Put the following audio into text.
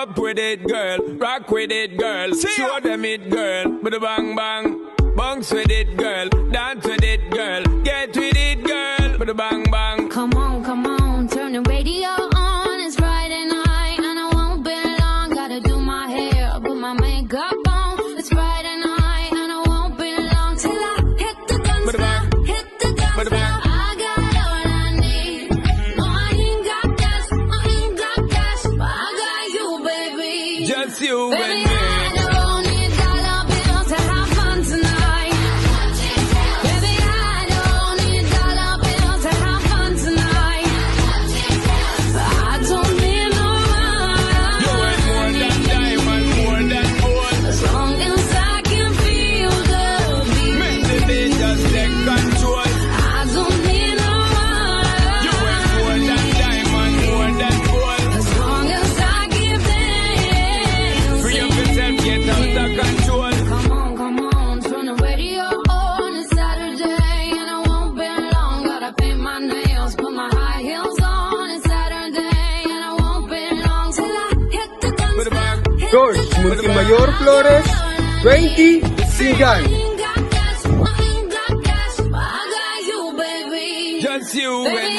Up with it, girl. Rock with it, girl. Show them it, girl. Bada bang bang. Bounce with it, girl. Dance with it, girl. Get with it, girl. Bada bang bang. Come on, turn the radio on. It's Friday night and I won't be long. Gotta do my hair, put my makeup on. It's Friday night and I won't be long till I hit the dance floor, hit the dance floor. I got all I need. No, I ain't got cash, but I got you, baby. Just you Baby, and me. I don't need dollar bills to have fun tonight. Baby, I don't need dollar bills to have fun tonight. I don't need no You ain't more than diamond, more than gold. as long as I can feel the beat. Make the beat just take control. I don't need no You ain't more than diamond, more than gold. as long as I keep dancing. Free up yourself, get out of control. Come on, turn the radio on. It's Saturday and I won't be long. Gotta paint my nails, put my high heels on. It's Saturday and I won't be long till I hit the dance Bada bang. floor. George Montemayor Flores, 20 Singan. I ain't got cash, but I got you, baby. Just you Baby, and me.